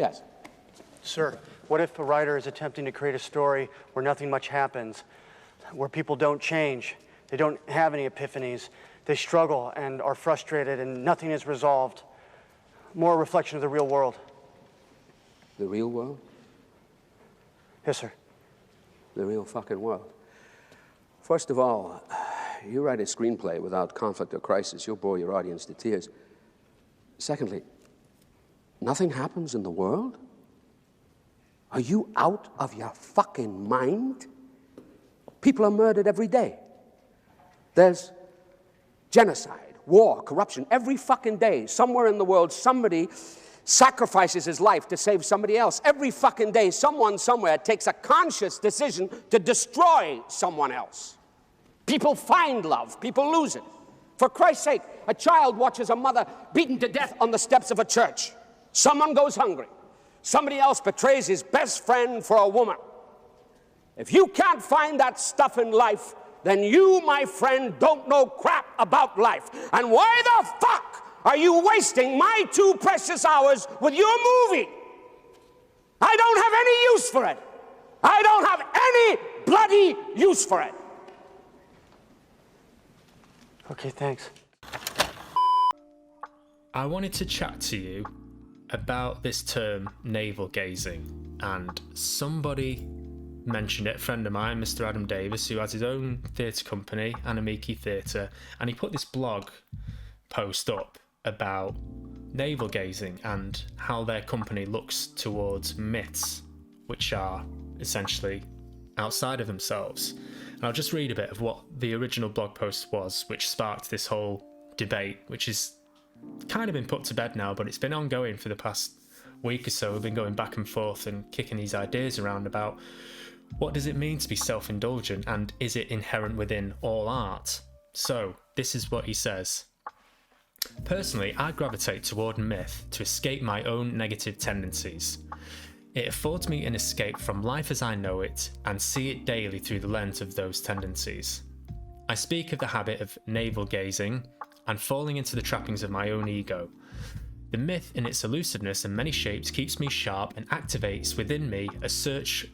Yes. Sir, what if a writer is attempting to create a story where nothing much happens, where people don't change, they don't have any epiphanies, they struggle and are frustrated and nothing is resolved? More a reflection of the real world. The real world? Yes, sir. The real fucking world. First of all, you write a screenplay without conflict or crisis, you'll bore your audience to tears. Secondly, nothing happens in the world? Are you out of your fucking mind? People are murdered every day. There's genocide, war, corruption. Every fucking day, somewhere in the world, somebody sacrifices his life to save somebody else. Every fucking day, someone somewhere takes a conscious decision to destroy someone else. People find love, people lose it. For Christ's sake, a child watches a mother beaten to death on the steps of a church. Someone goes hungry. Somebody else betrays his best friend for a woman. If you can't find that stuff in life, then you, my friend, don't know crap about life. And why the fuck are you wasting my 2 precious hours with your movie? I don't have any use for it. I don't have any bloody use for it. Okay, thanks. I wanted to chat to you about this term navel-gazing, and somebody mentioned it, a friend of mine, Mr. Adam Davis, who has his own theatre company, Anamiki Theatre, and he put this blog post up about navel-gazing and how their company looks towards myths which are essentially outside of themselves. And I'll just read a bit of what the original blog post was, which sparked this whole debate, which is kind of been put to bed now, but it's been ongoing for the past week or so. We've been going back and forth and kicking these ideas around about what does it mean to be self-indulgent, and is it inherent within all art? So this is what he says. Personally, I gravitate toward myth to escape my own negative tendencies. It affords me an escape from life as I know it and see it daily through the lens of those tendencies. I speak of the habit of navel-gazing and falling into the trappings of my own ego. The myth in its elusiveness and many shapes keeps me sharp and activates within me a search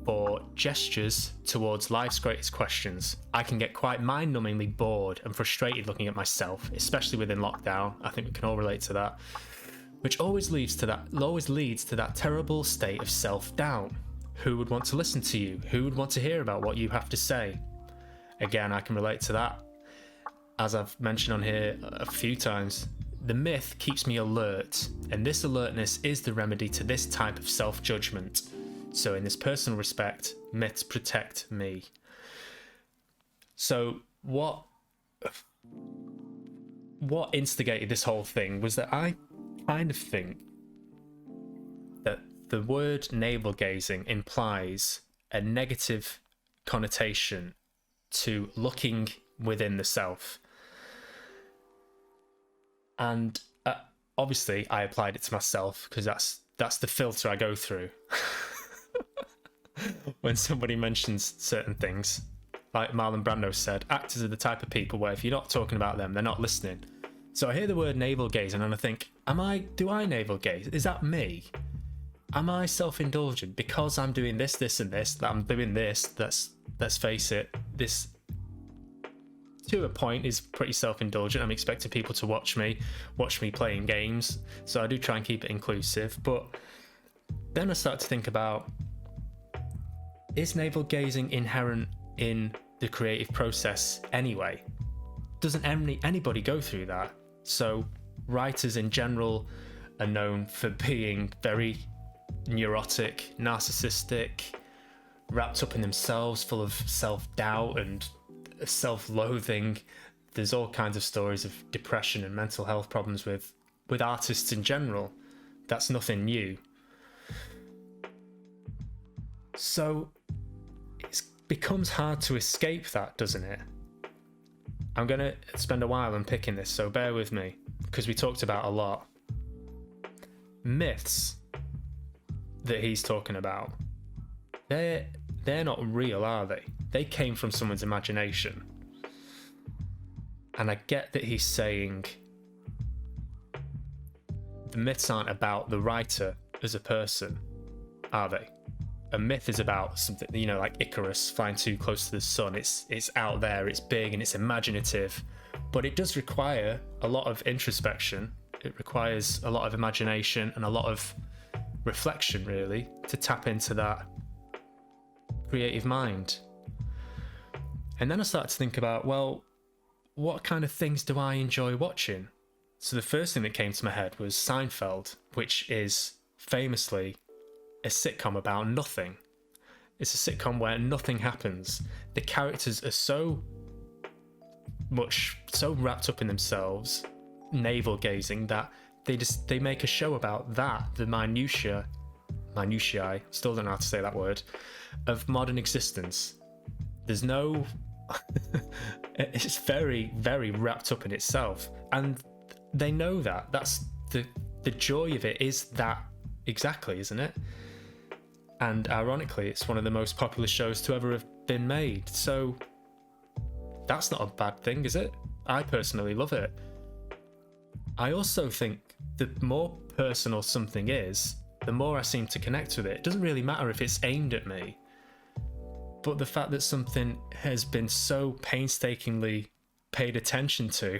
for gestures towards life's greatest questions. I can get quite mind-numbingly bored and frustrated looking at myself, especially within lockdown. I think we can all relate to that. Which always leads to that terrible state of self-doubt. Who would want to listen to you? Who would want to hear about what you have to say? Again, I can relate to that. As I've mentioned on here a few times, the myth keeps me alert, and this alertness is the remedy to this type of self-judgment. So in this personal respect, myths protect me. So what instigated this whole thing was that I kind of think that the word navel-gazing implies a negative connotation to looking within the self. And obviously I applied it to myself because that's the filter I go through when somebody mentions certain things. Like Marlon Brando said, actors are the type of people where if you're not talking about them, they're not listening. So I hear the word navel-gazing and I think, do I navel-gaze? Is that me? Am I self-indulgent because I'm doing this, this and this, that I'm doing this? Let's face it, this to a point is pretty self-indulgent. I'm expecting people to watch me playing games, so I do try and keep it inclusive. But then I start to think about, is navel-gazing inherent in the creative process anyway? Doesn't anybody go through that? So writers in general are known for being very neurotic, narcissistic, wrapped up in themselves, full of self-doubt and self-loathing. There's all kinds of stories of depression and mental health problems with artists in general. That's nothing new. So it becomes hard to escape that, doesn't it? I'm going to spend a while unpicking this, so bear with me, because we talked about a lot. Myths that he's talking about, they're not real, are they? They came from someone's imagination. And I get that he's saying the myths aren't about the writer, as a person, are they? A myth is about something, you know, like Icarus flying too close to the sun. It's out there, it's big and it's imaginative, but it does require a lot of introspection. It requires a lot of imagination and a lot of reflection, really, to tap into that creative mind. And then I started to think about, well, what kind of things do I enjoy watching? So the first thing that came to my head was Seinfeld, which is famously a sitcom about nothing. It's a sitcom where nothing happens. The characters are so wrapped up in themselves, navel-gazing, that they make a show about that, the minutiae, still don't know how to say that word, of modern existence. There's no it's very, very wrapped up in itself, and they know that. That's the joy of it, is that exactly, isn't it? And ironically, it's one of the most popular shows to ever have been made. So that's not a bad thing, is it? I personally love it. I also think the more personal something is, the more I seem to connect with it. It doesn't really matter if it's aimed at me, but the fact that something has been so painstakingly paid attention to,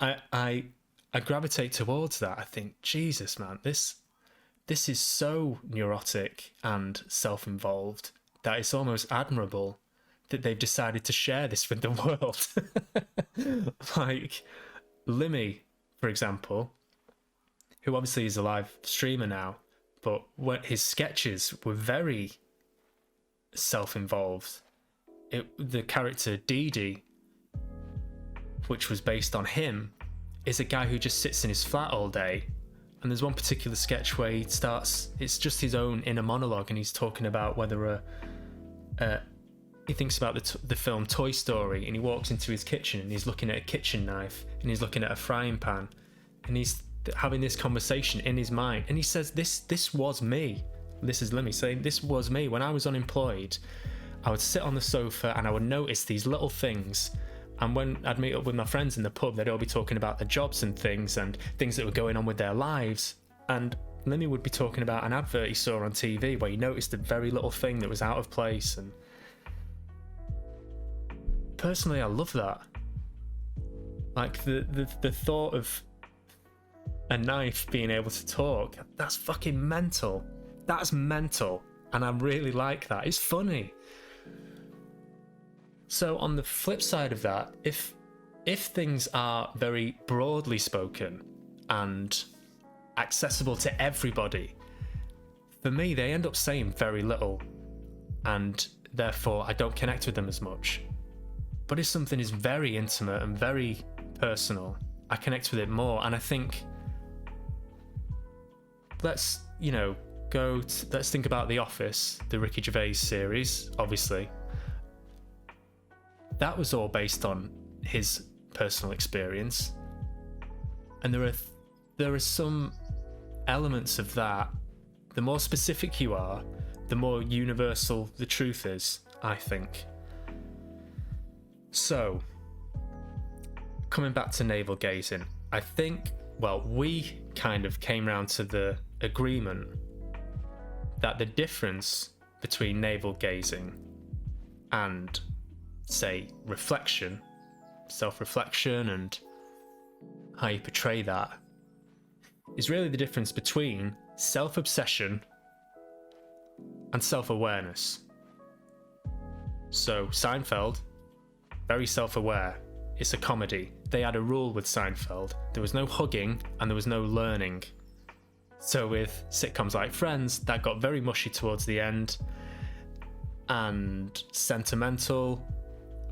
I gravitate towards that. I think, Jesus, man, this is so neurotic and self-involved that it's almost admirable that they've decided to share this with the world. Like Limmy, for example, who obviously is a live streamer now, but when his sketches were very self-involved. The character Dee Dee, which was based on him, is a guy who just sits in his flat all day. And there's one particular sketch where it's just his own inner monologue, and he's talking about whether he thinks about the film Toy Story, and he walks into his kitchen and he's looking at a kitchen knife and he's looking at a frying pan, and he's having this conversation in his mind, and he says, this was me. This is Lemmy saying, this was me when I was unemployed. I would sit on the sofa and I would notice these little things, and when I'd meet up with my friends in the pub, they'd all be talking about their jobs and things that were going on with their lives, and Lemmy would be talking about an advert he saw on TV where he noticed a very little thing that was out of place. And personally, I love that. Like the thought of a knife being able to talk, that's fucking mental. That's mental, and I really like that. It's funny. So on the flip side of that, if things are very broadly spoken and accessible to everybody, for me they end up saying very little, and therefore I don't connect with them as much. But if something is very intimate and very personal, I connect with it more. And I think, let's think about The Office, the Ricky Gervais series, obviously. That was all based on his personal experience. And there are some elements of that. The more specific you are, the more universal the truth is, I think. So, coming back to navel-gazing, I think, we kind of came round to the agreement that the difference between navel-gazing and, say, reflection, self-reflection, and how you portray that, is really the difference between self-obsession and self-awareness. So, Seinfeld, very self-aware. It's a comedy. They had a rule with Seinfeld. There was no hugging and there was no learning. So with sitcoms like Friends, that got very mushy towards the end and sentimental.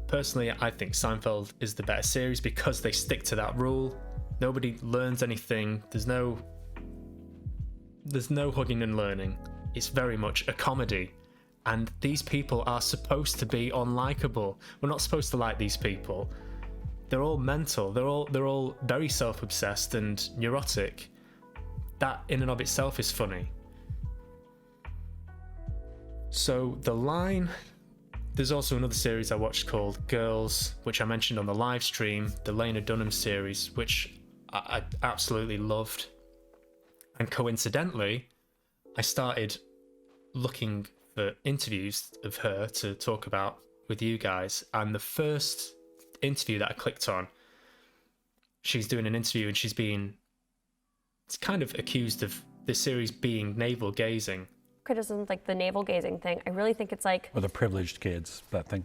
Personally, I think Seinfeld is the better series because they stick to that rule. Nobody learns anything. There's no hugging and learning. It's very much a comedy. And these people are supposed to be unlikable. We're not supposed to like these people. They're all mental. They're all very self-obsessed and neurotic. That in and of itself is funny. So the line... There's also another series I watched called Girls, which I mentioned on the live stream, the Lena Dunham series, which I absolutely loved. And coincidentally, I started looking for interviews of her to talk about with you guys, and the first interview that I clicked on, she's doing an interview and it's kind of accused of the series being navel-gazing. Criticisms like the navel-gazing thing, I really think it's like... Or the privileged kids, that thing.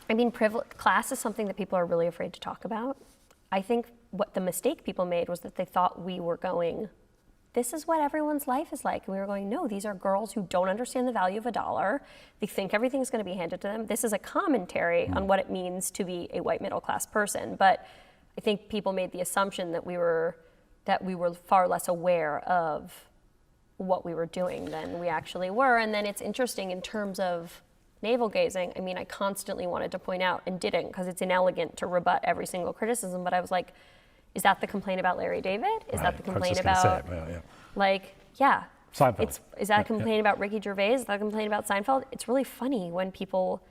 I mean, class is something that people are really afraid to talk about. I think what the mistake people made was that they thought we were going, this is what everyone's life is like. And we were going, no, these are girls who don't understand the value of $1. They think everything's going to be handed to them. This is a commentary on what it means to be a white middle class person. But I think people made the assumption that we were far less aware of what we were doing than we actually were. And then it's interesting in terms of navel-gazing. I mean, I constantly wanted to point out and didn't because it's inelegant to rebut every single criticism, but I was like, is that the complaint about Larry David? Is that the complaint about, Seinfeld. Is that a complaint about Ricky Gervais? Is that a complaint about Seinfeld? It's really funny when people,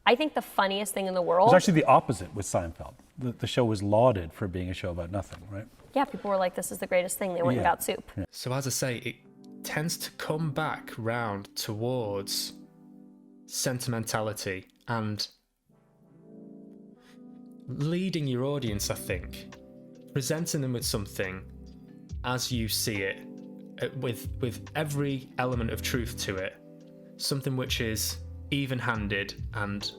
I think the funniest thing in the world. It was actually the opposite with Seinfeld. The show was lauded for being a show about nothing, right? Yeah, people were like, this is the greatest thing. They went and got soup. Yeah. So as I say, it tends to come back round towards sentimentality and leading your audience, I think, presenting them with something as you see it, with every element of truth to it, something which is even-handed and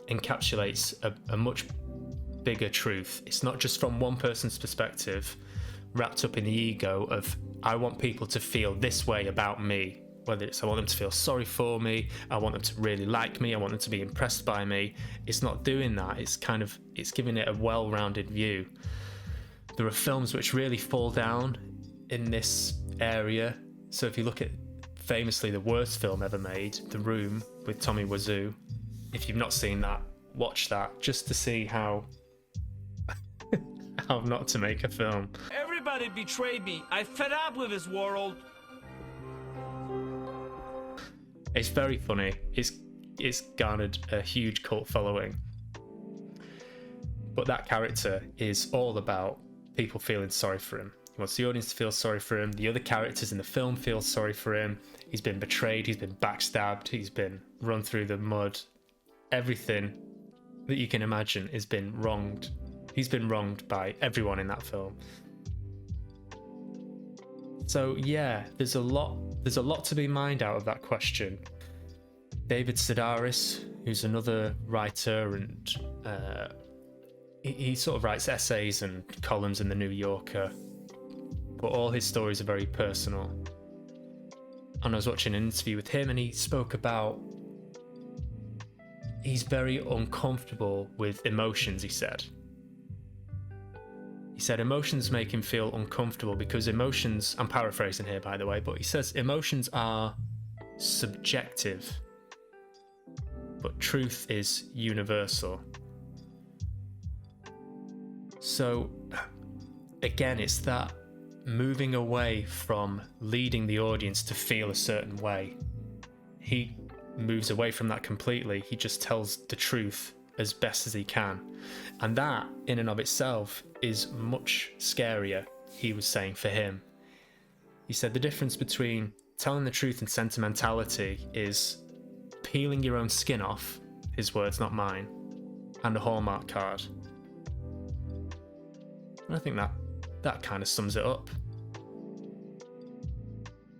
encapsulates a much bigger truth. It's not just from one person's perspective, wrapped up in the ego of, I want people to feel this way about me. Whether it's I want them to feel sorry for me, I want them to really like me, I want them to be impressed by me. It's not doing that. It's giving it a well-rounded view. There are films which really fall down in this area. So if you look at famously the worst film ever made, The Room with Tommy Wiseau, if you've not seen that, watch that just to see how not to make a film. Everybody betrayed me. I fed up with this world. It's very funny. It's garnered a huge cult following. But that character is all about people feeling sorry for him. He wants the audience to feel sorry for him. The other characters in the film feel sorry for him. He's been betrayed. He's been backstabbed. He's been run through the mud. Everything that you can imagine has been wronged. He's been wronged by everyone in that film. So yeah, there's a lot to be mined out of that question. David Sedaris, who's another writer, and he sort of writes essays and columns in the New Yorker, but all his stories are very personal. And I was watching an interview with him, and he spoke about he's very uncomfortable with emotions, he said. He said emotions make him feel uncomfortable because emotions, I'm paraphrasing here by the way, but he says emotions are subjective, but truth is universal. So again, it's that moving away from leading the audience to feel a certain way. He moves away from that completely. He just tells the truth as best as he can. And that, in and of itself, is much scarier, he was saying, for him. He said the difference between telling the truth and sentimentality is peeling your own skin off, his words, not mine, and a Hallmark card. And I think that kind of sums it up.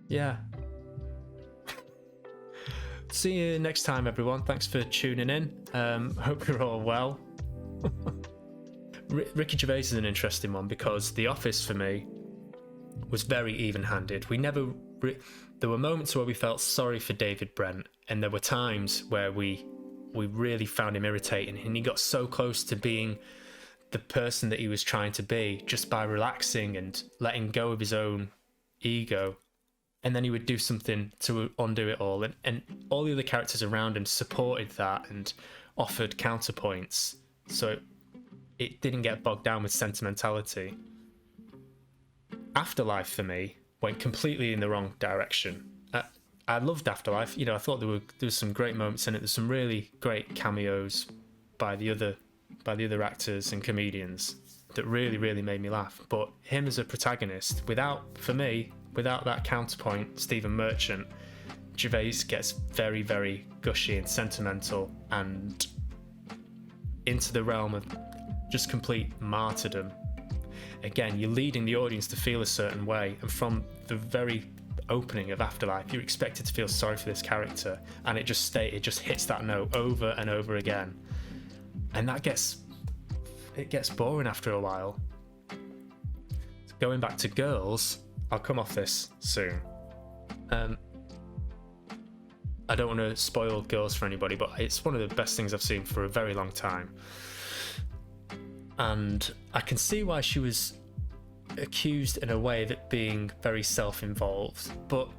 Yeah. See you next time, everyone. Thanks for tuning in. Hope you're all well. Ricky Gervais is an interesting one because The Office for me was very even-handed. There were moments where we felt sorry for David Brent, and there were times where we really found him irritating, and he got so close to being the person that he was trying to be just by relaxing and letting go of his own ego. And then he would do something to undo it all. And all the other characters around him supported that and offered counterpoints. So it didn't get bogged down with sentimentality. Afterlife, for me, went completely in the wrong direction. I loved Afterlife. I thought there was some great moments in it. There's some really great cameos by the other actors and comedians that really, really made me laugh. But him as a protagonist, without, for me, without that counterpoint, Stephen Merchant, Gervais gets very, very gushy and sentimental and into the realm of just complete martyrdom. Again, you're leading the audience to feel a certain way, and from the very opening of Afterlife, you're expected to feel sorry for this character, and it just hits that note over and over again, and it gets boring after a while. Going back to Girls, I'll come off this soon. I don't want to spoil Girls for anybody, but it's one of the best things I've seen for a very long time. And I can see why she was accused in a way of it being very self-involved, but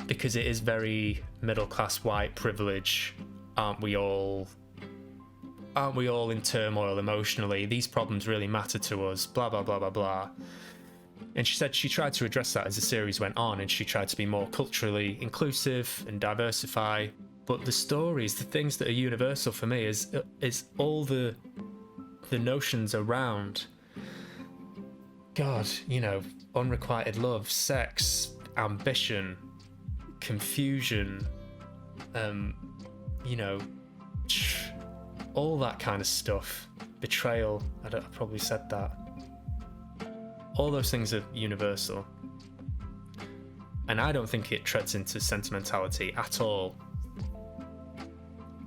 because it is very middle-class white privilege, aren't we all in turmoil emotionally? These problems really matter to us, blah, blah, blah, blah, blah. And she said she tried to address that as the series went on, and she tried to be more culturally inclusive and diversify. But the stories, the things that are universal for me is all the notions around, God, unrequited love, sex, ambition, confusion, all that kind of stuff, betrayal. I probably said that. All those things are universal, and I don't think it treads into sentimentality at all.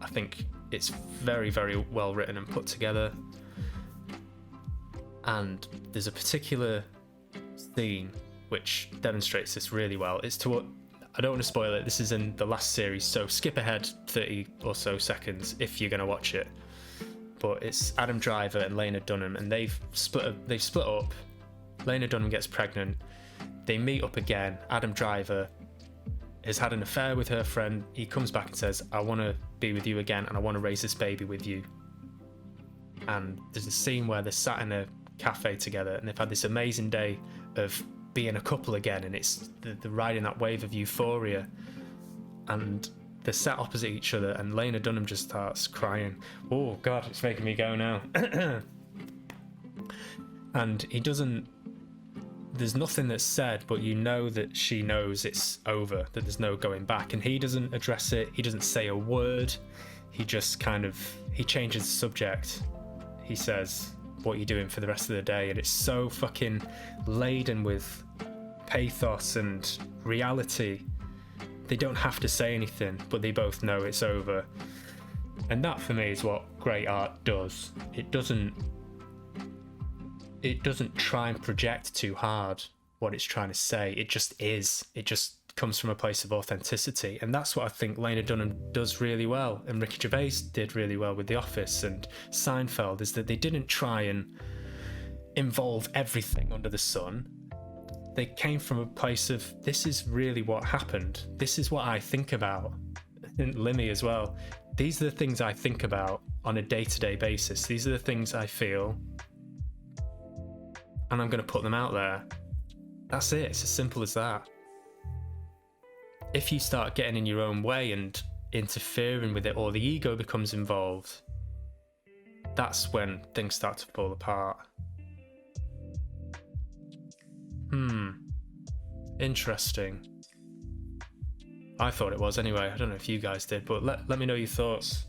I think it's very, very well written and put together, and there's a particular scene which demonstrates this really well. I don't want to spoil it, this is in the last series, so skip ahead 30 or so seconds if you're going to watch it. But it's Adam Driver and Lena Dunham, and they've split up. Lena Dunham gets pregnant. They meet up again. Adam Driver has had an affair with her friend. He comes back and says, I want to be with you again, and I want to raise this baby with you. And there's a scene where they're sat in a cafe together, and they've had this amazing day of being a couple again, and it's they're riding that wave of euphoria, and they're sat opposite each other, and Lena Dunham just starts crying. Oh God, it's making me go now. And there's nothing that's said, but you know that she knows it's over, that there's no going back, and he doesn't address it, he doesn't say a word, he just he changes the subject. He says, what are you doing for the rest of the day? And it's so fucking laden with pathos and reality. They don't have to say anything, but they both know it's over. And that for me is what great art does. It doesn't try and project too hard what it's trying to say. It just is. It just comes from a place of authenticity. And that's what I think Lena Dunham does really well, and Ricky Gervais did really well with The Office and Seinfeld, is that they didn't try and involve everything under the sun. They came from a place of, this is really what happened. This is what I think about. And Limmy as well. These are the things I think about on a day-to-day basis. These are the things I feel, and I'm going to put them out there. That's it. It's as simple as that. If you start getting in your own way and interfering with it, or the ego becomes involved, that's when things start to fall apart. Interesting. I thought it was anyway. I don't know if you guys did, but let me know your thoughts.